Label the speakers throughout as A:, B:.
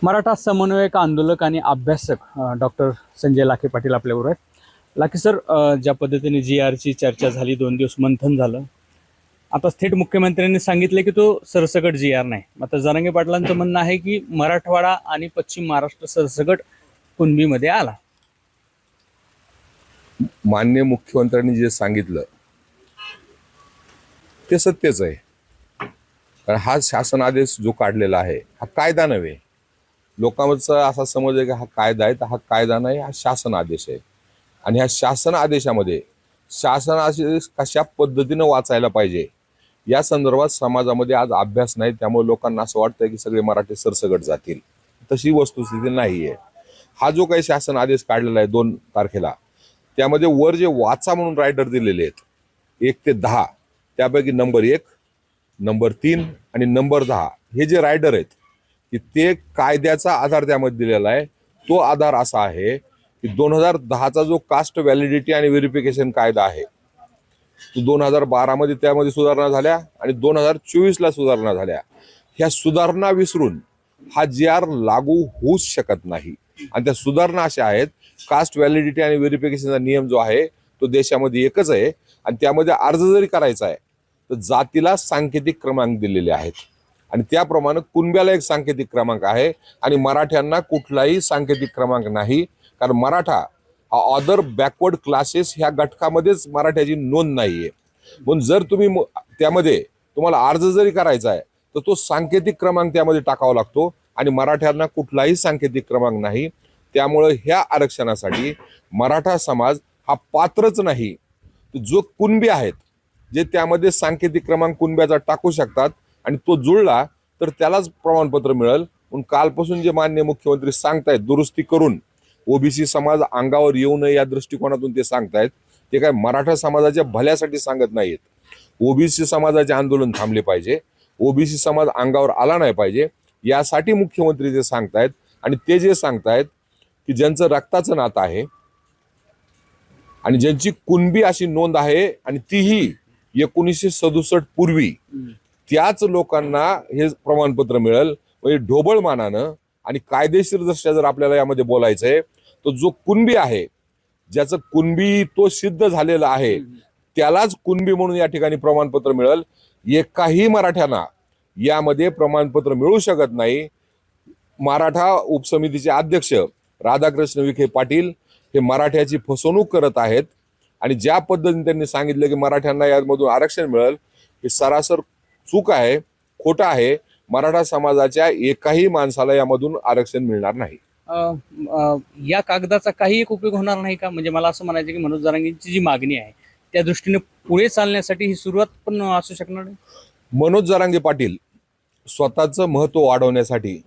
A: मराठा समन्वयक आंदोलक आणि अभ्यासक डॉक्टर संजय लाखे पाटील आपल्याबरोबर आहेत। लाखे सर, ज्या पद्धतीने GRची चर्चा झाली, 2 दिवस मंथन झालं, आता थेट मुख्यमंत्र्यांनी सांगितलं की तो सरसकट GR नाही। आता जरांगे पाटलांचं म्हणणं आहे की मराठवाडा आणि पश्चिम महाराष्ट्र सरसकट कुणबीमध्ये आला।
B: माननीय मुख्यमंत्र्यांनी जे सांगितलं ते सत्यच आहे, कारण हा शासन आदेश जो काढलेला आहे हा कायदा नव्हे। लोकांचा असा समज आहे की हा कायदा आहे, तर हा कायदा नाही, हा शासन आदेश आहे। आणि ह्या शासन आदेशामध्ये शासन आदेश कशा पद्धतीने वाचायला पाहिजे या संदर्भात समाजामध्ये आज अभ्यास नाही, त्यामुळे लोकांना असं वाटतं की सगळे मराठी सरसकट जातील। तशी वस्तुस्थिती नाही आहे। हा जो काही शासन आदेश काढलेला आहे 2 तारखेला, त्यामध्ये वर जे वाचा म्हणून रायडर दिलेले आहेत 1 ते 10, त्यापैकी नंबर 1, नंबर 3 आणि नंबर 10 हे जे रायडर आहेत की ते कायद्याचा आधार त्यामध्ये दिलेला आहे। तो आधार असा आहे की 2010चा जो कास्ट व्हॅलिडिटी आणि व्हेरिफिकेशन कायदा आहे तो 2012 मध्ये त्यामध्ये सुधारणा झाल्या आणि 2024ला सुधारणा झाल्या। ह्या सुधारणा विसरून हा GR लागू होऊच शकत नाही। आणि त्या सुधारणा अशा आहेत, कास्ट व्हॅलिडिटी आणि व्हेरिफिकेशनचा नियम जो आहे तो देशामध्ये एकच आहे आणि त्यामध्ये अर्ज जरी करायचा आहे तर जातीला सांकेतिक क्रमांक दिलेले आहेत आणि त्याप्रमाणे कुणब्याला एक सांकेतिक क्रमांक आहे आणि मराठ्यांना कुठलाही सांकेतिक क्रमांक नाही, कारण मराठा हा ऑदर बॅकवर्ड क्लासेस ह्या घटकामध्येच मराठ्याची नोंद नाहीये। म्हणून जर तुम्ही त्यामध्ये तुम्हाला अर्ज जरी करायचा आहे तर तो सांकेतिक क्रमांक त्यामध्ये टाकावा लागतो आणि मराठ्यांना कुठलाही सांकेतिक क्रमांक नाही। त्यामुळे ह्या आरक्षणासाठी मराठा समाज हा पात्रच नाही। जो कुणबी आहेत जे त्यामध्ये सांकेतिक क्रमांक कुणब्याचा टाकू शकतात आणि तो जुळला तर त्यालाच प्रमाणपत्र मिळेल। म्हणून कालपासून जे माननीय मुख्यमंत्री सांगतायत दुरुस्ती करून ओबीसी समाज अंगावर येऊ नये या दृष्टिकोनातून ते सांगतायत, ते काय मराठा समाजाच्या भल्यासाठी सांगत नाहीत। ओबीसी समाजाचे आंदोलन थांबले पाहिजे, ओबीसी समाज अंगावर आला नाही पाहिजे यासाठी मुख्यमंत्री ते सांगतायत। आणि ते जे सांगतायत की ज्यांचं रक्ताचं नातं आहे आणि ज्यांची कुणबी अशी नोंद आहे आणि तीही 1967 पूर्वी, त्याच लोकांना हे प्रमाणपत्र मिळेल। म्हणजे ढोबळमानानं आणि कायदेशीर दृष्ट्या जर आपल्याला यामध्ये बोलायचं आहे तर जो कुणबी आहे, ज्याचं कुणबी तो सिद्ध झालेला आहे, त्यालाच कुणबी म्हणून या ठिकाणी प्रमाणपत्र मिळेल। एकाही मराठ्यांना यामध्ये प्रमाणपत्र मिळू शकत नाही। मराठा उपसमितीचे अध्यक्ष राधाकृष्ण विखे पाटील हे मराठ्याची फसवणूक करत आहेत आणि ज्या पद्धतीने त्यांनी सांगितलं की मराठ्यांना यामधून आरक्षण मिळेल, हे सरासर चूक आहे, खोटं आहे। मराठा समाजाच्या एकाही माणसाला यामधून आरक्षण मिळणार नाही।
A: या कागदाचा काही एक उपयोग होणार नाही का? म्हणजे मला असं म्हणायचं की मनोज जरांगेंची जी मागणी आहे त्या दृष्टीने पुढे चालण्यासाठी ही सुरुवात पण असू शकणार नाही।
B: मनोज जरांगे पाटील स्वतःचं महत्त्व वाढवण्यासाठी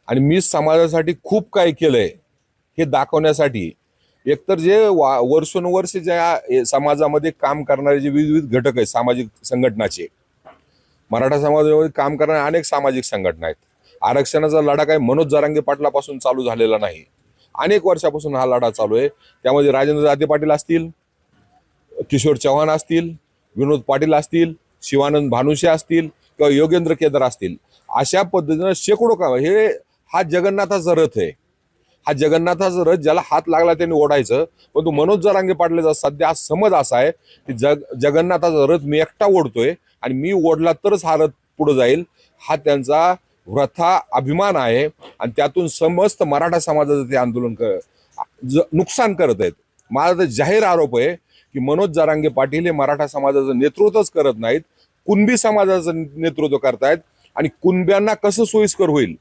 B: आणि मी समाजासाठी खूप काही केलंय हे दाखवण्यासाठी, एकतर जे वर्षोनुवर्ष ज्या समाजामध्ये काम करणारे जे विविध घटक आहेत सामाजिक संघटनाचे, मराठा समाजामध्ये काम करणारे अनेक सामाजिक संघटना आहेत। आरक्षणाचा लढा काही मनोज जरांगे पाटलापासून चालू झालेला नाही, अनेक वर्षापासून हा लढा चालू आहे। त्यामध्ये राजेंद्र जाते पाटील असतील, किशोर चव्हाण असतील, विनोद पाटील असतील, शिवानंद भानुशे असतील किंवा योगेंद्र केदार असतील, अशा पद्धतीनं शेकडो काम हे हा जगन्नाथाचा रथ आहे। हा जगन्नाथाचा रथ ज्याला हात लागला त्यांनी ओढायचं, पण तो मनोज जरांगे पाटलाचा सध्या समज असा आहे की जगन्नाथाचा रथ मी एकटा ओढतोय आणि मी ओढला तरच हा रथ पुढे जाईल, हा त्यांचा वृथा अभिमान आहे आणि त्यातून समस्त मराठा समाजाचं ते आंदोलन नुकसान करत आहेत। माझा तर जाहीर आरोप आहे की मनोज जरांगे पाटील हे मराठा समाजाचं नेतृत्वच करत नाहीत, कुणबी समाजाचं नेतृत्व करतायत। आणि कुणब्यांना कसं सोयीस्कर होईल,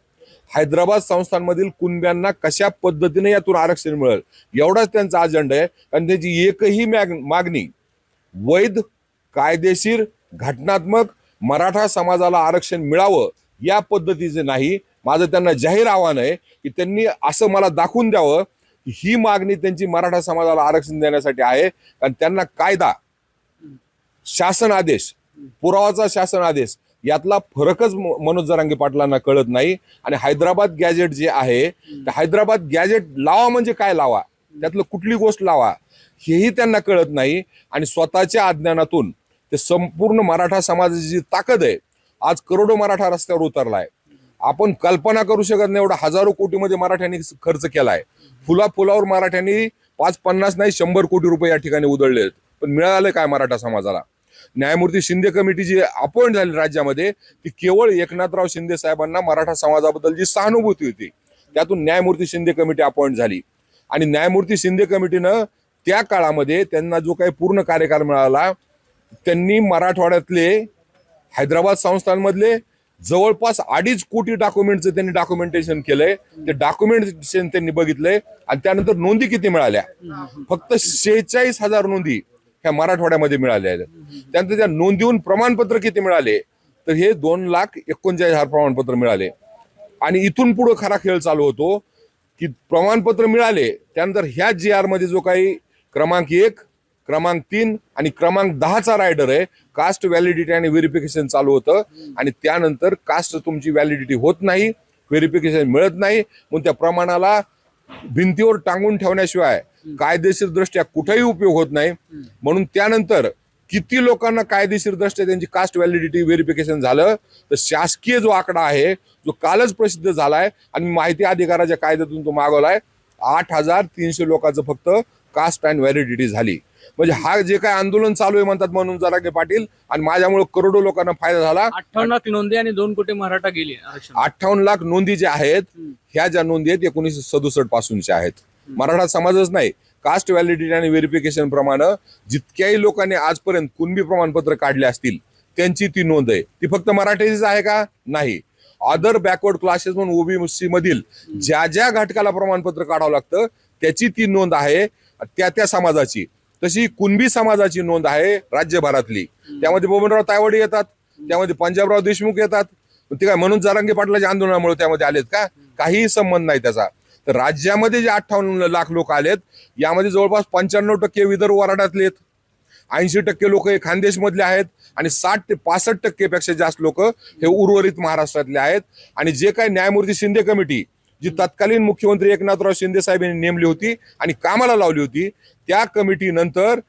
B: हैदराबाद संस्थांमधील कुणब्यांना कशा पद्धतीने यातून आरक्षण मिळेल एवढाच त्यांचा अजेंडा आहे। कारण त्याची एकही मागणी वैध, कायदेशीर, घटनात्मक मराठा समाजाला आरक्षण मिळावं या पद्धतीचे नाही। माझं त्यांना जाहीर आव्हान आहे की त्यांनी असं मला दाखवून द्यावं की ही मागणी त्यांची मराठा समाजाला आरक्षण देण्यासाठी आहे। कारण त्यांना कायदा, शासन आदेश, पुरावाचा शासन आदेश यातला फरकच मनोज जरांगे पाटलांना कळत नाही। आणि हैदराबाद गॅजेट जे आहे, हैदराबाद गॅजेट लावा म्हणजे काय लावा, त्यातलं कुठली गोष्ट लावा हेही त्यांना कळत नाही। आणि स्वतःच्या अज्ञानातून ते संपूर्ण मराठा समाजाची जी ताकद आहे, आज करोडो मराठा रस्त्यावर उतरलाय आपण कल्पना करू शकत नाही, एवढा हजारो कोटीमध्ये मराठ्यांनी खर्च केलाय. फुलावर मराठ्यांनी 5-50 नाही 100 कोटी रुपये या ठिकाणी उधळले. पण मिळालं काय मराठा समाजाला? न्यायमूर्ती शिंदे कमिटी जी अपॉइंट झाली राज्यामध्ये, ती केवळ एकनाथराव शिंदे साहेबांना मराठा समाजाबद्दल जी सहानुभूती होती त्यातून न्यायमूर्ती शिंदे कमिटी अपॉइंट झाली. आणि न्यायमूर्ती शिंदे कमिटीनं त्या काळामध्ये त्यांना जो काही पूर्ण कार्यकाळ मिळाला, त्यांनी मराठवाड्यातले हैदराबाद संस्थांमधले जवळपास 2.5 कोटी डॉक्युमेंटचं त्यांनी डॉक्युमेंटेशन केलंय. ते डॉक्युमेंटेशन त्यांनी बघितलंय आणि त्यानंतर नोंदी किती मिळाल्या? फक्त 46,000 नोंदी ह्या मराठवाड्यामध्ये मिळाल्या आहेत. त्यानंतर त्या नोंदीहून प्रमाणपत्र किती मिळाले? तर हे 2,39,000 प्रमाणपत्र मिळाले. आणि इथून पुढे खरा खेळ चालू होतो की प्रमाणपत्र मिळाले त्यानंतर ह्या GR मध्ये जो काही क्रमांक 1, क्रमांक 3 आणि क्रमांक 10चा रायडर आहे, कास्ट व्हॅलिडिटी आणि व्हेरिफिकेशन चालू होतं. आणि त्यानंतर कास्ट तुमची व्हॅलिडिटी होत नाही, व्हेरिफिकेशन मिळत नाही, म्हणून त्या प्रमाणाला भिंतीवर टांगून ठेवण्याशिवाय कायदेशीर दृष्ट्या कुठेही उपयोग होत नाही. म्हणून त्यानंतर किती लोकांना कायदेशीर दृष्ट्या त्यांची कास्ट व्हॅलिडिटी व्हेरिफिकेशन झालं, तर शासकीय जो आकडा आहे जो कालच प्रसिद्ध झालाय आणि माहिती अधिकाराच्या कायद्यातून तो मागवलाय, 8,300 लोकांचं फक्त कास्ट अँड व्हॅलिडिटी झाली. म्हणजे हा जे काय आंदोलन चालू आहे म्हणतात म्हणून जरांगे पाटील, आणि माझ्यामुळे करोडो लोकांना फायदा झाला.
A: 58 लाख नोंदी आणि 2 कोटी मराठा गेले.
B: 58 लाख नोंदी ज्या आहेत ह्या ज्या नोंदी आहेत 1967 पासूनच्या आहेत. मराठा समाजच नाही, कास्ट व्हॅलिडिटी आणि व्हेरिफिकेशन प्रमाणे जितक्याही लोकांनी आजपर्यंत कुणबी प्रमाणपत्र काढले असतील त्यांची ती नोंद आहे. ती फक्त मराठीच आहे का? नाही. अदर बॅकवर्ड क्लासेस म्हणून ओबीसी मधील ज्या ज्या घटकाला प्रमाणपत्र काढावं लागतं त्याची ती नोंद आहे त्या समाजाची. तशी कुणबी समाजाची नोंद आहे राज्यभरातली. त्यामध्ये बबनराव तायवाडे येतात, त्यामध्ये पंजाबराव देशमुख येतात. ते काय म्हणून जरांगे पाटलाच्या आंदोलनामुळे त्यामध्ये आलेत का? काहीही संबंध नाही त्याचा. तर राज्यामध्ये जे 58 लाख लोक आलेत यामध्ये जवळपास 95% विदर्भ वराडातले आहेत, 80% लोक हे खानदेश मधले आहेत आणि 60 ते 65% पेक्षा जास्त लोक हे उर्वरित महाराष्ट्रातले आहेत. आणि जे काही न्यायमूर्ती शिंदे कमिटी जी तत्कालीन मुख्यमंत्री एकनाथराव शिंदे साहेब यांनी नेमली होती आणि कामाला लावली होती, त्या कमिटी नंतर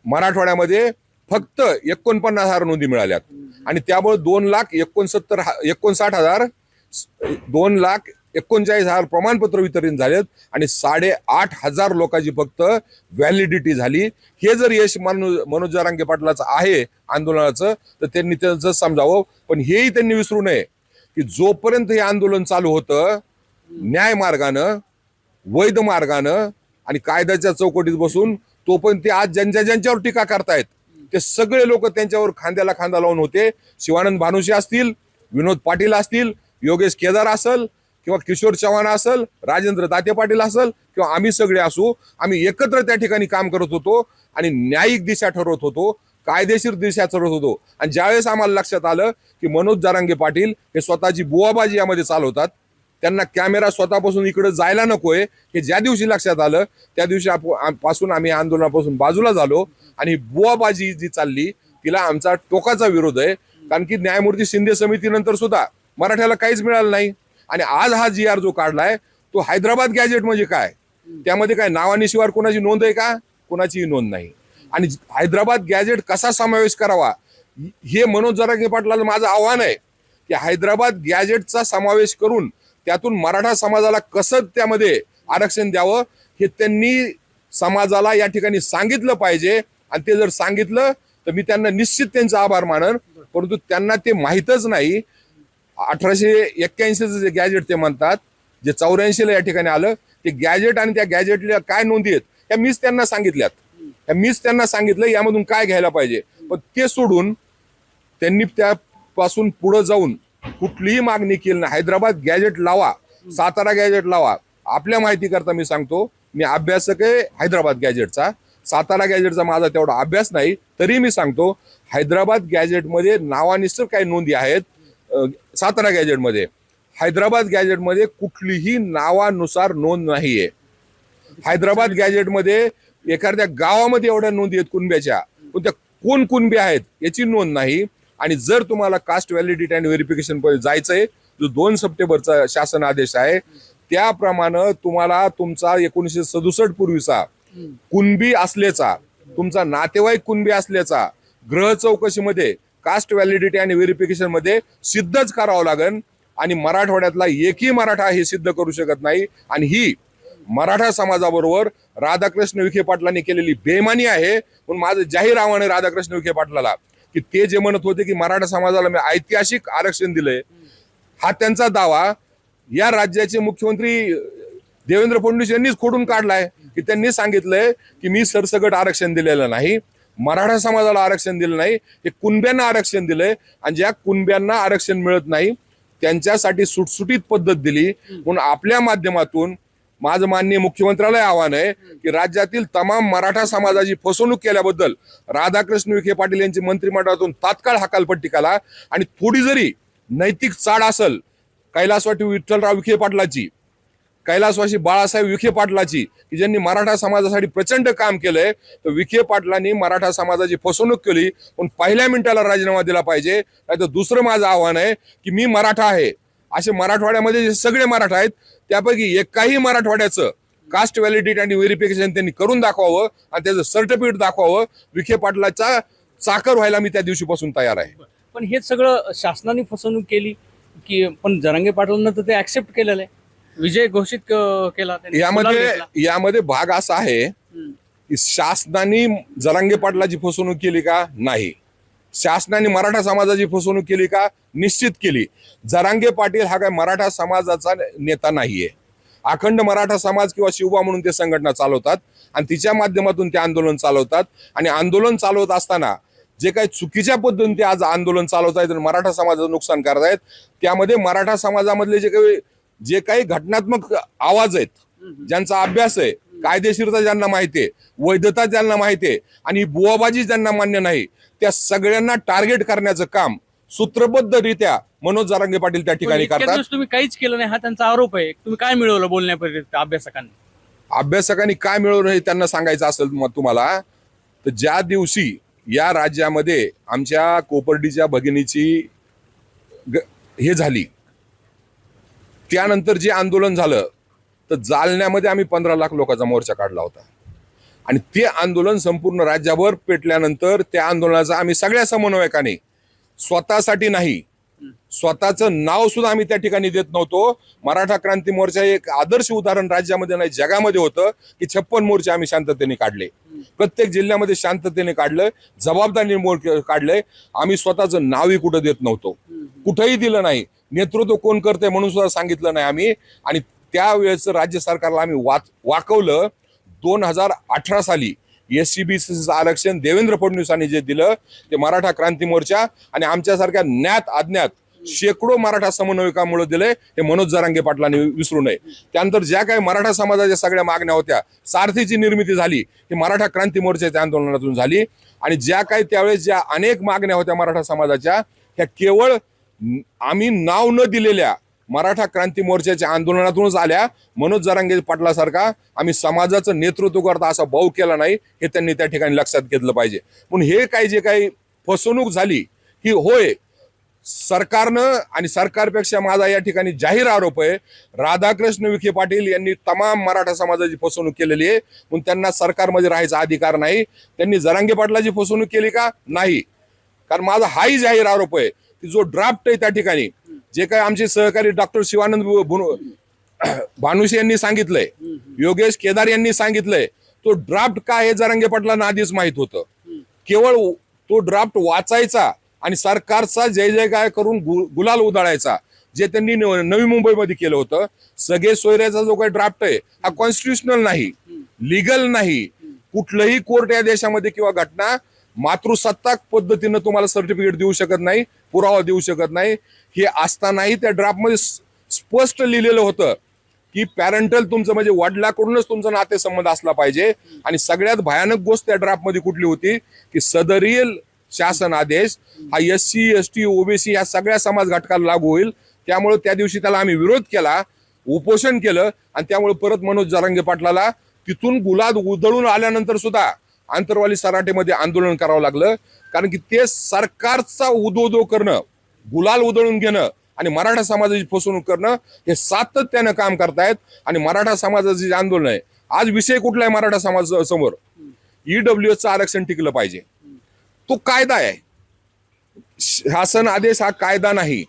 B: मराठवाड्यामध्ये फक्त 49,000 नोंदी मिळाल्यात. आणि त्यामुळे 2,39,000 प्रमाणपत्र वितरित झालेत आणि 8,500 लोकांची फक्त व्हॅलिडिटी झाली. हे जर यश मनोज जरांगे पाटलाचं आहे आंदोलनाचं तर त्यांनी त्यांचं समजावं. पण हेही त्यांनी विसरू नये की जोपर्यंत हे आंदोलन चालू होतं न्याय मार्गानं, वैध मार्गानं आणि कायद्याच्या चौकटीत बसून, तोपर्यंत ते आज ज्यांच्यावर टीका करतायत ते सगळे लोक त्यांच्यावर खांद्याला खांदा लावून होते. शिवानंद भानुसे असतील, विनोद पाटील असतील, योगेश केदार असेल किंवा किशोर चव्हाण असेल, राजेंद्र ताते पाटील असेल किंवा आम्ही सगळे असू, आम्ही एकत्र त्या ठिकाणी काम करत होतो आणि न्यायिक दिशा ठरवत होतो, कायदेशीर दिशा ठरवत होतो. आणि ज्यावेळेस आम्हाला लक्षात आलं की मनोज जरांगे पाटील हे स्वतःची बुवाबाजी यामध्ये चालवतात, त्यांना कॅमेरा स्वतःपासून इकडे जायला नकोय, हे ज्या दिवशी लक्षात आलं त्या दिवशी पासून आम्ही आंदोलनापासून बाजूला झालो. आणि बुवाबाजी जी चालली तिला आमचा टोकाचा विरोध आहे. कारण की न्यायमूर्ती शिंदे समितीनंतर सुद्धा मराठ्याला काहीच मिळालं नाही. आणि आज हा GR जो काढलाय तो हैदराबाद गॅजेट म्हणजे काय? त्यामध्ये काय नावानिशिवाय कोणाची नोंद आहे का? कोणाचीही नोंद नाही. आणि हैदराबाद गॅजेट कसा समावेश करावा हे मनोज जरांगे पाटलाला माझं आव्हान आहे की हैदराबाद गॅजेटचा समावेश करून त्यातून मराठा समाजाला कसं त्यामध्ये आरक्षण द्यावं हे त्यांनी समाजाला या ठिकाणी सांगितलं पाहिजे. आणि ते जर सांगितलं तर मी त्यांना निश्चित त्यांचा आभार मानन. परंतु त्यांना ते माहीतच नाही. 1881 जे गॅजेट ते म्हणतात, जे 84 या ठिकाणी आलं ते गॅजेट, आणि त्या गॅजेटला काय नोंदी आहेत त्या मीच त्यांना सांगितल्यात. मीच त्यांना सांगितलं यामधून काय घ्यायला पाहिजे. पण ते सोडून त्यांनी त्यापासून पुढे जाऊन कुठलीही मागणी केली नाही. हैदराबाद गॅजेट लावा, सातारा गॅजेट लावा. आपल्या माहिती करता मी सांगतो, मी अभ्यासक आहे हैदराबाद गॅजेटचा. सातारा गॅजेटचा माझा तेवढा अभ्यास नाही, तरी मी सांगतो हैदराबाद गॅजेटमध्ये नावानिश्चित काही नोंदी आहेत. सातारा गॅजेटमध्ये, हैदराबाद गॅजेटमध्ये कुठलीही नावानुसार नोंद नाहीये. हैदराबाद गॅजेटमध्ये एखाद्या गावामध्ये एवढ्या नोंदी आहेत कुणब्याच्या, पण त्या कोण कुणबे आहेत याची नोंद नाही. आणि जर तुम्हाला कास्ट व्हॅलिडिटी आणि व्हेरिफिकेशन जायचंय, जो 2 सप्टेंबरचा शासन आदेश आहे त्याप्रमाणे तुम्हाला तुमचा 1967 पूर्वीचा कुणबी असल्याचा, तुमचा नातेवाईक कुणबी असल्याचा ग्रह चौकशीमध्ये कास्ट व्हॅलिडिटी आणि व्हेरिफिकेशन मध्ये सिद्धच करावं लागेल. आणि मराठवाड्यातला एकही मराठा हे सिद्ध करू शकत नाही. आणि ही मराठा समाजाबरोबर राधाकृष्ण विखे पाटलांनी केलेली बेईमानी आहे. पण माझं जाहीर आव्हान आहे राधाकृष्ण विखे पाटलाला की ते जे म्हणत होते की मराठा समाजाला मी ऐतिहासिक आरक्षण दिलंय, हा त्यांचा दावा या राज्याचे मुख्यमंत्री देवेंद्र फडणवीस यांनीच खोडून काढलाय. की त्यांनी सांगितलंय की मी सरसकट आरक्षण दिलेलं नाही, मराठा समाजाला आरक्षण दिलं नाही, हे कुणब्यांना आरक्षण दिलंय. आणि ज्या कुणब्यांना आरक्षण मिळत नाही त्यांच्यासाठी सुटसुटीत पद्धत दिली. म्हणून आपल्या माध्यमातून माझं माननीय मुख्यमंत्र्याला आव्हान आहे की राज्यातील तमाम मराठा समाजाची फसवणूक केल्याबद्दल राधाकृष्ण विखे पाटील यांची मंत्रिमंडळातून तात्काळ हकालपट्टी करा. आणि थोडी जरी नैतिक चाड असेल कैलासवासी विठ्ठलराव विखे पाटलाची, कैलासवासी बाळासाहेब विखे पाटलाची, की ज्यांनी मराठा समाजासाठी प्रचंड काम केलंय, तर विखे पाटलांनी मराठा समाजाची फसवणूक केली पण पहिल्या मिनिटाला राजीनामा दिला पाहिजे. नाही तर दुसरं माझं आव्हान आहे की मी मराठा आहे, असे मराठवाड्यामध्ये जे सगळे मराठा आहेत त्यापैकी एकाही मराठवाड्याचं कास्ट व्हॅलिडिटी आणि व्हेरिफिकेशन त्यांनी करून दाखवावं आणि त्याचं सर्टिफिकेट दाखवावं. विखे पाटलाचा चाकर व्हायला मी त्या दिवशीपासून तयार आहे.
A: पण हे सगळं शासनाने फसवणूक केली की पण जरांगे पाटलांना तर ते ऍक्सेप्ट केलेलं आहे, विजय घोषित केला त्यांनी, गुलाल घेतला.
B: यामध्ये भाग असा आहे की शासनाने जरांगे पाटलाची फसवणूक केली का? नाही. शासनाने मराठा समाजाची फसवणूक केली का? निश्चित केली. जरांगे पाटील हा काय मराठा समाजाचा नेता नाहीये. अखंड मराठा समाज किंवा शिवबा म्हणून ते संघटना चालवतात आणि तिच्या माध्यमातून ते आंदोलन चालवतात. आणि आंदोलन चालवत असताना जे काही चुकीच्या पद्धतीने ते आज आंदोलन चालवतायत आणि मराठा समाजाचं नुकसान करतायत, त्यामध्ये मराठा समाजामधले जे काही घटनात्मक आवाज आहेत, ज्यांचा अभ्यास आहे, कायदेशीरता ज्यांना माहिती आहे, वैधता ज्यांना माहिती आहे आणि बुवाबाजी ज्यांना मान्य नाही, त्या सगळ्यांना टार्गेट करण्याचं काम सूत्रबद्धरित्या मनोज जरांगे पाटील त्या ठिकाणी करतात.
A: तुम्ही काहीच केलं नाही हा त्यांचा आरोप आहे. तुम्ही काय मिळवलं बोलण्यापर्यंत
B: अभ्यासकांनी काय मिळवलं हे त्यांना सांगायचं असेल मग तुम्हाला, तर ज्या दिवशी या राज्यामध्ये आमच्या कोपर्डीच्या भगिनीची हे झाली त्यानंतर जे आंदोलन झालं, तर जालन्यामध्ये आम्ही 15 लाख लोकांचा मोर्चा काढला होता. आणि ते आंदोलन संपूर्ण राज्यभर पेटल्यानंतर त्या आंदोलनाचा आम्ही सगळ्या समन्वयकांनी, स्वतःसाठी नाही, स्वतःचं नाव सुद्धा आम्ही त्या ठिकाणी देत नव्हतो. मराठा क्रांती मोर्चा एक आदर्श उदाहरण राज्यामध्ये नाही जगामध्ये होतं की 56 मोर्चे आम्ही शांततेने काढले, प्रत्येक जिल्ह्यामध्ये शांततेने काढलं, जबाबदारीने मोर्चे काढले. आम्ही स्वतःचं नावही कुठं देत नव्हतो, कुठंही दिलं नाही. नेतृत्व कोण करते म्हणून सुद्धा सांगितलं नाही आम्ही. आणि त्यावेळेस राज्य सरकारला आम्ही वाकवलं. 2018 साली SCBC आरक्षण देवेंद्र फडणवीसांनी जे दिलं ते मराठा क्रांती मोर्चा आणि आमच्यासारख्या ज्ञात अज्ञात शेकडो मराठा समन्वयकांमुळे दिले, हे मनोज जरांगे पाटलांनी विसरू नये. त्यानंतर ज्या काही मराठा समाजाच्या सगळ्या मागण्या होत्या, सारथीची निर्मिती झाली ही मराठा क्रांती मोर्चाच्या आंदोलनातून झाली. आणि ज्या काही त्यावेळेस ज्या अनेक मागण्या होत्या मराठा समाजाच्या, ह्या केवळ आम्ही नाव न दिलेल्या मराठा क्रांती मोर्चाच्या आंदोलनातूनच आल्या. मनोज जरांगे पाटलासारखा आम्ही समाजाचं नेतृत्व करता असा भाऊ केला नाही, हे त्यांनी त्या ठिकाणी लक्षात घेतलं पाहिजे. म्हणून हे काही जे काही फसवणूक झाली ही होय सरकारनं, आणि सरकारपेक्षा माझा या ठिकाणी जाहीर आरोप आहे राधाकृष्ण विखे पाटील यांनी तमाम मराठा समाजाची फसवणूक केलेली आहे. म्हणून त्यांना सरकारमध्ये राहायचा अधिकार नाही. त्यांनी जरांगे पाटलाची फसवणूक केली का? नाही. कारण माझा हाही जाहीर आरोप आहे की जो ड्राफ्ट आहे त्या ठिकाणी जे काही आमचे सहकारी डॉक्टर शिवानंद भानुशी यांनी सांगितलंय, योगेश केदार यांनी सांगितलंय, तो ड्राफ्ट काय हे जरांगे पाटलांना आधीच माहित होतं. केवळ तो ड्राफ्ट वाचायचा आणि सरकारचा जय जयकार करून गुलाल उधळायचा, जे त्यांनी नवी मुंबईमध्ये केलं होतं. सगळे सोयऱ्याचा जो काही ड्राफ्ट आहे हा कॉन्स्टिट्युशनल नाही, लिगल नाही. कुठलंही कोर्ट या देशामध्ये किंवा घटना मातृसत्ताक पद्धतीनं तुम्हाला सर्टिफिकेट देऊ शकत नाही, पुरावा देऊ शकत नाही. हे असतानाही त्या ड्राफ्टमध्ये स्पष्ट लिहिलेलं होतं की पॅरेंटल तुमचं म्हणजे वडिलाकडूनच तुमचा नातेसंबंध असला पाहिजे. आणि सगळ्यात भयानक गोष्ट त्या ड्राफ्टमध्ये कुठली होती की सदरील शासन आदेश हा SC ST OBC या सगळ्या समाज घटकाला लागू होईल. त्यामुळे त्या दिवशी त्याला आम्ही विरोध केला, उपोषण केलं. आणि त्यामुळे परत मनोज जरांगे पाटलाला तिथून गुलाल उधळून आल्यानंतर सुद्धा आंतरवाली सराटीमध्ये आंदोलन करावं लागलं. कारण की ते सरकारचा उदोदो करणं, गुलाल उधळून घेणं आणि मराठा समाजाची फसवणूक करणं हे सातत्यानं काम करतायत. आणि मराठा समाजाचे जे आंदोलन आहे, आज विषय कुठला आहे मराठा समाज समोर? EWSचं आरक्षण टिकलं पाहिजे. तो कायदा आहे, शासन आदेश हा कायदा नाही.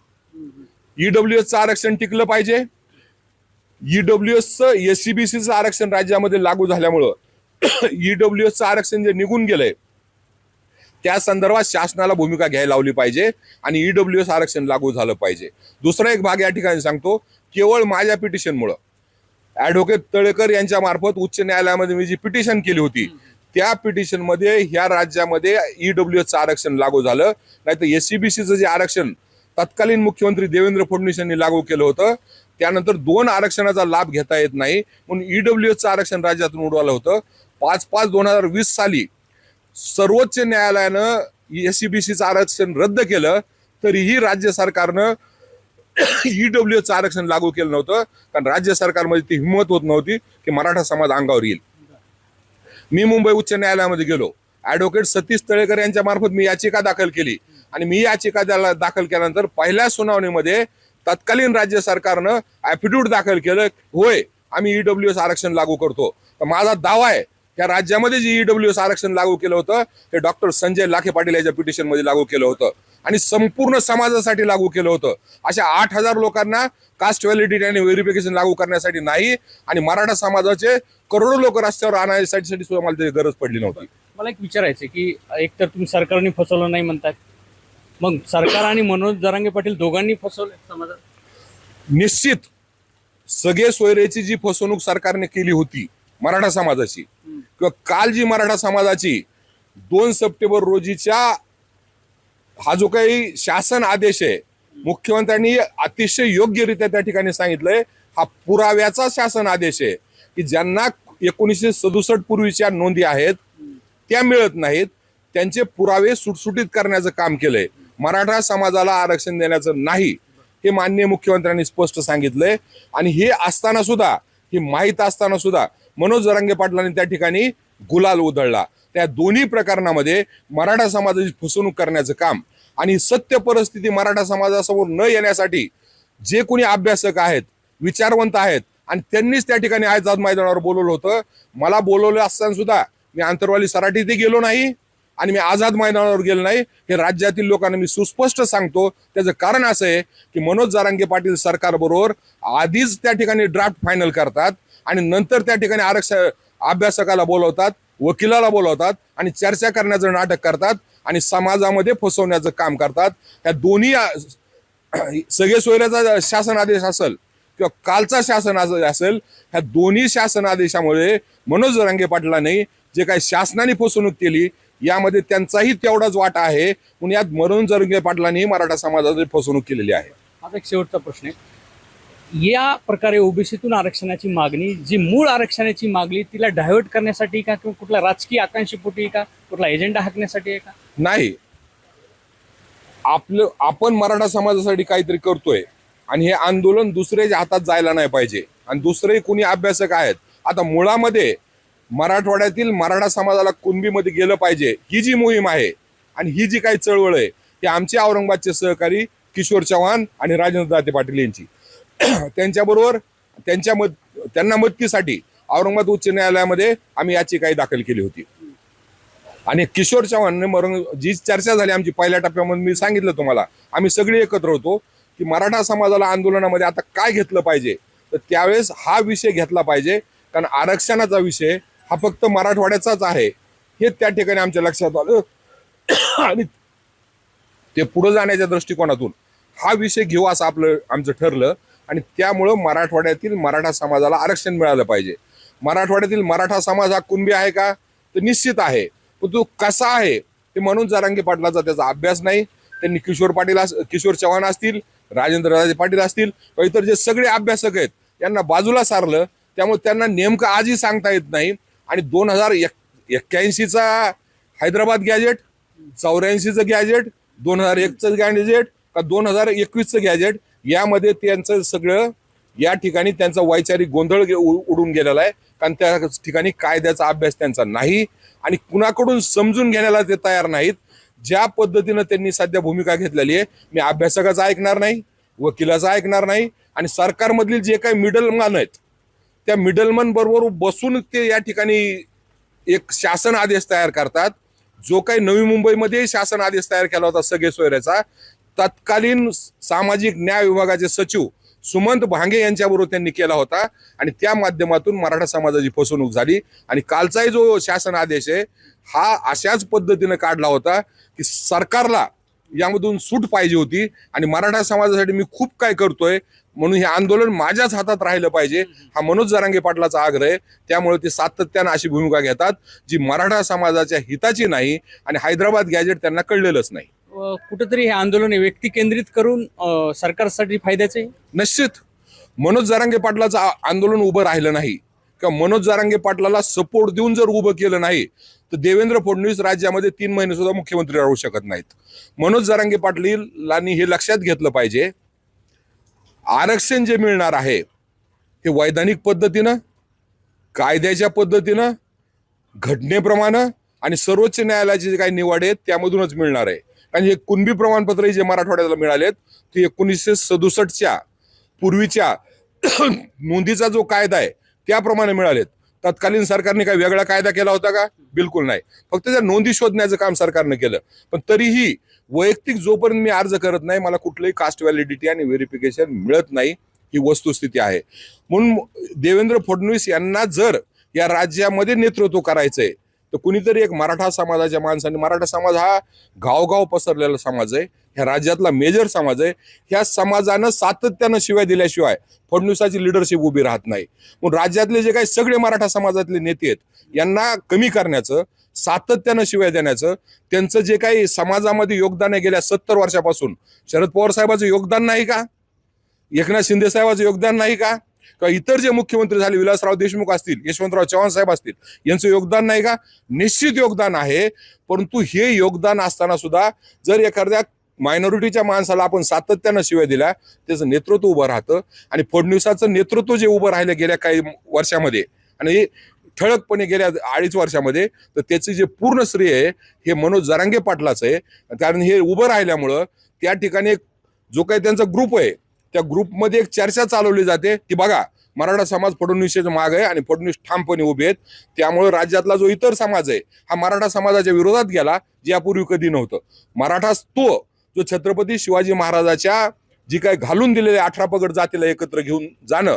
B: ईडब्ल्यूएसचं आरक्षण टिकलं पाहिजे. ईडब्ल्यूएसचं एससीबीसीचं आरक्षण राज्यामध्ये लागू झाल्यामुळं ईडब्ल्यूएसचं आरक्षण जे निघून गेलंय त्या संदर्भात शासनाला भूमिका घ्यायला लावली पाहिजे आणि ईडब्ल्यूएस आरक्षण लागू झालं पाहिजे. दुसरा एक भाग या ठिकाणी सांगतो, केवळ माझ्या पिटिशनमुळं ॲडव्होकेट तळेकर यांच्या मार्फत उच्च न्यायालयामध्ये मी जी पिटिशन केली होती त्या पिटिशनमध्ये ह्या राज्यामध्ये ईडब्ल्यूएसचं आरक्षण लागू झालं, नाही तर एससीबीसीचं जे आरक्षण तत्कालीन मुख्यमंत्री देवेंद्र फडणवीस यांनी लागू केलं होतं त्यानंतर 2 आरक्षणाचा लाभ घेता येत नाही म्हणून ईडब्ल्यूएसचं आरक्षण राज्यातून उडवलं होतं. 5/5/2020 साली सर्वोच्च न्यायालयानं एससीबीसीचं आरक्षण रद्द केलं तरीही राज्य सरकारनं ईडब्ल्यूएसचं आरक्षण लागू केलं नव्हतं, कारण राज्य सरकारमध्ये ती हिंमत होत नव्हती की मराठा समाज अंगावर येईल. मी मुंबई उच्च न्यायालयामध्ये गेलो, ॲडव्होकेट सतीश तळेकर यांच्या मार्फत मी याचिका दाखल केली आणि मी याचिका दाखल केल्यानंतर पहिल्या सुनावणीमध्ये तत्कालीन राज्य सरकारनं ॲफिडेव्हिट दाखल केलं, होय आम्ही ईडब्ल्यूएस आरक्षण लागू करतो. तर माझा दावा आहे त्या राज्यामध्ये जे ईडब्ल्यूएस आरक्षण लागू केलं होतं ते डॉक्टर संजय लाखे पाटील यांच्या पिटिशनमध्ये लागू केलं होतं आणि संपूर्ण समाजासाठी लागू केलं होतं. अशा 8,000 लोकांना कास्ट व्हॅलिडिटी आणि व्हेरिफिकेशन लागू करण्यासाठी नाही आणि मराठा समाजाचे करोडो लोक रस्त्यावर आणण्यासाठी सुद्धा मला त्याची गरज पडली नव्हती.
A: मला एक विचारायचं की एकतर तुम्ही सरकारने फसवलं नाही म्हणताय, मग सरकार आणि मनोज जरांगे पाटील दोघांनी फसवलं समाजात?
B: निश्चित सगळे सोयरेची जी फसवणूक सरकारने केली होती मराठा समाजाची किंवा काल जी मराठा समाजाची 2 सप्टेंबर रोजीच्या हा जो काही शासन आदेश आहे मुख्यमंत्र्यांनी अतिशय योग्यरित्या त्या ठिकाणी सांगितलंय, हा पुराव्याचा शासन आदेश आहे की ज्यांना 1967 पूर्वीच्या नोंदी आहेत त्या मिळत नाहीत त्यांचे पुरावे सुटसुटीत करण्याचं काम केलंय. मराठा समाजाला आरक्षण देण्याचं नाही हे माननीय मुख्यमंत्र्यांनी स्पष्ट सांगितलंय आणि हे असताना सुद्धा, हे माहीत असताना सुद्धा मनोज जरांगे पाटलांनी त्या ठिकाणी गुलाल उधळला. त्या दोन्ही प्रकरणामध्ये मराठा समाजाची फसवणूक करण्याचं काम आणि सत्य परिस्थिती मराठा समाजासमोर न येण्यासाठी जे कोणी अभ्यासक आहेत, विचारवंत आहेत आणि त्यांनीच त्या ठिकाणी आझाद मैदानावर बोलवलं होतं. मला बोलवलं असताना सुद्धा मी आंतरवाली सराटीतही गेलो नाही आणि मी आझाद मैदानावर गेलो नाही. हे राज्यातील लोकांना मी सुस्पष्ट सांगतो. त्याचं कारण असं आहे की मनोज जरांगे पाटील सरकारबरोबर आधीच त्या ठिकाणी ड्राफ्ट फायनल करतात आणि नंतर त्या ठिकाणी अभ्यासकाला बोलवतात, वकिलाला बोलवतात आणि चर्चा करण्याचं नाटक करतात आणि समाजामध्ये फसवण्याचं काम करतात. या दोन्ही सगळे सोयऱ्याचा शासन आदेश असेल किंवा कालचा शासन असेल, ह्या दोन्ही शासन आदेशामुळे मनोज जरांगे पाटलांनी जे काही शासनाने फसवणूक केली यामध्ये त्यांचाही तेवढाच वाटा आहे. म्हणून यात मनोज जरांगे पाटलांनी मराठा समाजाची फसवणूक केलेली आहे.
A: आता एक शेवटचा प्रश्न आहे, या प्रकारे ओबीसीतून आरक्षणाची मागणी, जी मूळ आरक्षणाची मागणी, तिला डायव्हर्ट करण्यासाठी का किंवा कुठल्या राजकीय आकांक्षेपोटी का, कुठला एजेंडा हाकण्यासाठी आहे का?
B: नाही, आपण मराठा समाजासाठी काहीतरी करतोय आणि हे आंदोलन दुसऱ्याच्या हातात जायला नाही पाहिजे आणि दुसरे कोणी अभ्यासक आहेत. आता मुळामध्ये मराठवाड्यातील मराठा समाजाला कुणबीमध्ये गेलं पाहिजे ही जी मोहीम आहे आणि ही जी काही चळवळ आहे ती आमचे औरंगाबादचे सहकारी किशोर चव्हाण आणि राजेंद्र दाते पाटील यांची त्यांच्याबरोबर त्यांना मदतीसाठी औरंगाबाद उच्च न्यायालयामध्ये आम्ही याचिकाही दाखल केली होती. आणि किशोर चव्हाण जी चर्चा झाली आमची पहिल्या टप्प्यामध्ये, मी सांगितलं तुम्हाला, आम्ही सगळे एकत्र होतो की मराठा समाजाला आंदोलनामध्ये आता काय घेतलं पाहिजे. तर त्यावेळेस हा विषय घेतला पाहिजे, कारण आरक्षणाचा विषय हा फक्त मराठवाड्याचाच आहे हे त्या ठिकाणी आमच्या लक्षात आलं आणि ते पुढे जाण्याच्या दृष्टिकोनातून हा विषय घेऊ असं आमचं ठरलं आणि त्यामुळं मराठवाड्यातील मराठा समाजाला आरक्षण मिळालं पाहिजे. मराठवाड्यातील मराठा समाज हा कुणबी आहे का, तर निश्चित आहे, पण तो कसा आहे ते मनोज जरांगे पाटलाचा त्याचा अभ्यास नाही. त्यांनी किशोर चव्हाण असतील, राजेंद्र पाटील असतील, इतर जे सगळे अभ्यासक आहेत यांना बाजूला सारलं. त्यामुळे त्यांना नेमकं आजही सांगता येत नाही. आणि 2081चा हैदराबाद गॅजेट, 84चं गॅजेट, 2001चं गॅजेट का 2021चं गॅजेट, यामध्ये त्यांचं सगळं या ठिकाणी त्यांचा वैचारिक गोंधळ उडून गेलेला आहे. कारण त्या ठिकाणी कायद्याचा अभ्यास त्यांचा नाही आणि कुणाकडून समजून घेण्याला ते तयार नाहीत. ज्या पद्धतीनं त्यांनी सध्या भूमिका घेतलेली आहे, मी अभ्यासकाचं ऐकणार नाही, वकिलाचं ऐकणार नाही आणि सरकारमधील जे काही मिडलमॅन आहेत त्या मिडलमॅन बरोबर बसून ते या ठिकाणी एक शासन आदेश तयार करतात. जो काही नवी मुंबईमध्ये शासन आदेश तयार केला होता सगळे सोयऱ्याचा, तत्कालीन सामाजिक न्याय विभागाचे सचिव सुमंत भांगे यांच्याबरोबर त्यांनी केला होता आणि त्या माध्यमातून मराठा समाजाची फसवणूक झाली. आणि कालचाही जो शासन आदेश आहे हा अशाच पद्धतीने काढला होता की सरकारला यामधून सूट पाहिजे होती आणि मराठा समाजासाठी मी खूप काय करतोय म्हणून हे आंदोलन माझ्याच हातात राहिलं पाहिजे हा मनोज जरांगे पाटलाचा आग्रह आहे. त्यामुळे ते सातत्यानं अशी भूमिका घेतात जी मराठा समाजाच्या हिताची नाही आणि हैदराबाद गॅजेट त्यांना कळलेलंच नाही.
A: कुठेतरी हे आंदोलन हे व्यक्ती केंद्रित करून सरकारसाठी फायद्याचे आहे?
B: निश्चित मनोज जरांगे पाटलाचं आंदोलन उभं राहिलं नाही किंवा मनोज जरांगे पाटलाला सपोर्ट देऊन जर उभं केलं नाही तर देवेंद्र फडणवीस राज्यामध्ये 3 महिने सुद्धा मुख्यमंत्री राहू शकत नाहीत. मनोज जरांगे पाटलांनी हे लक्षात घेतलं पाहिजे आरक्षण जे मिळणार आहे हे वैधानिक पद्धतीनं कायद्याच्या पद्धतीनं घटनेप्रमाणे आणि सर्वोच्च न्यायालयाचे जे काही निवाडे आहेत त्यामधूनच मिळणार आहे. आणि हे कुणबी प्रमाणपत्र जे मराठवाड्याला मिळालेत ते 1967च्या पूर्वीच्या नोंदीचा जो कायदा आहे त्याप्रमाणे मिळालेत. तत्कालीन सरकारने काही वेगळा कायदा केला होता का? बिलकुल नाही. फक्त त्या नोंदी शोधण्याचं काम सरकारने केलं. पण तरीही वैयक्तिक जोपर्यंत मी अर्ज करत नाही मला कुठलंही कास्ट व्हॅलिडिटी आणि व्हेरिफिकेशन मिळत नाही ही वस्तुस्थिती आहे. म्हणून देवेंद्र फडणवीस यांना जर या राज्यामध्ये नेतृत्व करायचंय तर कुणीतरी एक मराठा समाजाच्या माणसाने, मराठा समाज हा गावगाव पसरलेला समाज आहे, ह्या राज्यातला मेजर समाज आहे, ह्या समाजानं सातत्यानं शिवाय दिल्याशिवाय फडणवीसाची लिडरशिप उभी राहत नाही. म्हणून राज्यातले जे काही सगळे मराठा समाजातले नेते आहेत यांना कमी करण्याचं, सातत्यानं शिवाय देण्याचं, त्यांचं जे काही समाजामध्ये योगदान आहे गेल्या 70 वर्षापासून, शरद पवार साहेबांचं योगदान नाही का? एकनाथ शिंदे साहेबांचं योगदान नाही का? किंवा इतर जे मुख्यमंत्री झाले विलासराव देशमुख असतील, यशवंतराव चव्हाण साहेब असतील, यांचं योगदान नाही का? निश्चित योगदान आहे. परंतु हे योगदान असताना सुद्धा जर एखाद्या मायनॉरिटीच्या माणसाला आपण सातत्यानं शिवाय दिल्या त्याचं नेतृत्व उभं राहतं. आणि फडणवीसाचं नेतृत्व जे उभं राहिलं गेल्या काही वर्षामध्ये आणि ठळकपणे गेल्या 2.5 वर्षामध्ये, तर त्याचे जे पूर्ण श्रेय आहे हे मनोज जरांगे पाटलाचं आहे. कारण हे उभं राहिल्यामुळं त्या ठिकाणी जो काही त्यांचा ग्रुप आहे त्या ग्रुपमध्ये एक चर्चा चालवली जाते की बघा मराठा समाज फडणवीसच्या मागे आहे आणि फडणवीस ठामपणे उभे आहेत. त्यामुळे राज्यातला जो इतर समाज आहे हा मराठा समाजाच्या विरोधात गेला जे यापूर्वी कधी नव्हतं. मराठा तो जो छत्रपती शिवाजी महाराजाच्या जी काय घालून दिलेल्या 18 पगड जातीला एकत्र घेऊन जाणं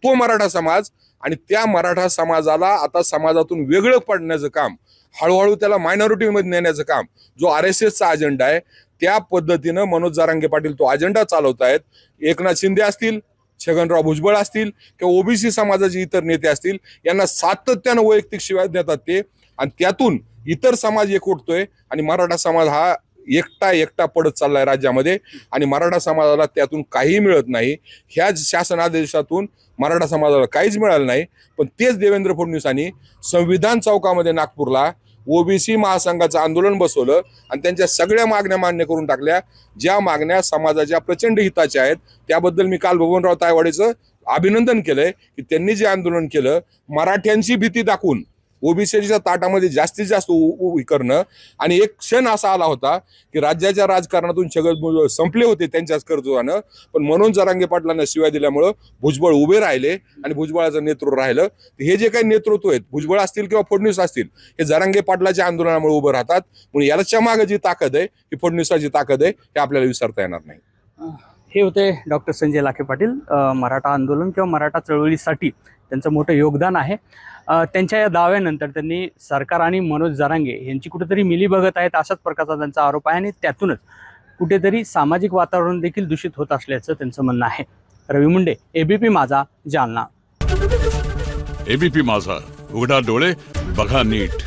B: तो मराठा समाज, आणि त्या मराठा समाजाला आता समाजातून वेगळं पडण्याचं काम, हळूहळू त्याला मायनॉरिटीमध्ये नेण्याचं काम जो RSSचा अजेंडा आहे त्या पद्धतीनं मनोज जरांगे पाटील तो अजेंडा चालवत आहेत. एकनाथ शिंदे असतील, छगनराव भुजबळ असतील किंवा ओबीसी समाजाचे इतर नेते असतील यांना सातत्यानं वैयक्तिक शिवाय देतात ते, आणि त्यातून इतर समाज एकवटतोय आणि मराठा समाज हा एकटा पडत चाललाय राज्यामध्ये आणि मराठा समाजाला त्यातून काही मिळत नाही. ह्या शासन आदेशातून मराठा समाजाला काहीच मिळालं नाही. पण तेच देवेंद्र फडणवीसांनी संविधान चौकामध्ये नागपूरला ओबीसी महासंघाचं आंदोलन बसवलं आणि त्यांच्या सगळ्या मागण्या मान्य करून टाकल्या, ज्या मागण्या समाजाच्या प्रचंड हिताच्या आहेत. त्याबद्दल मी काल बबनराव तायवाडेचं अभिनंदन केलंय की त्यांनी जे आंदोलन केलं मराठ्यांची भीती दाखवून ओबीसीच्या ताटामध्ये जास्तीत जास्त उभी करणं. आणि एक क्षण असा आला होता की राज्याच्या राजकारणातून छगन संपले होते त्यांच्याच कर्तृत्वानं, पण मनोज जरांगे पाटलांना शिवाय दिल्यामुळं भुजबळ उभे राहिले आणि भुजबळाचं नेतृत्व राहिलं. हे जे काही नेतृत्व आहेत भुजबळ असतील किंवा फडणवीस असतील हे जरांगे पाटलाच्या आंदोलनामुळे उभं राहतात. म्हणून याच्या मागे जी ताकद आहे ही फडणवीसाची ताकद आहे हे आपल्याला विसरता येणार नाही.
A: हे होते डॉक्टर संजय लाखे पाटील. मराठा आंदोलन किंवा मराठा चळवळीसाठी त्यांचं मोठं योगदान आहे. त्यांच्या या दाव्यानंतर त्यांनी सरकार आणि मनोज जरांगे यांची कुठेतरी मिलीभगत आहेत अशाच प्रकारचा त्यांचा आरोप आहे आणि त्यातूनच कुठेतरी सामाजिक वातावरण देखील दूषित होत असल्याचं त्यांचं म्हणणं आहे. रवी मुंडे, ABP माझा, जालना.
C: ABP माझा, उघडा डोळे बघा नीट.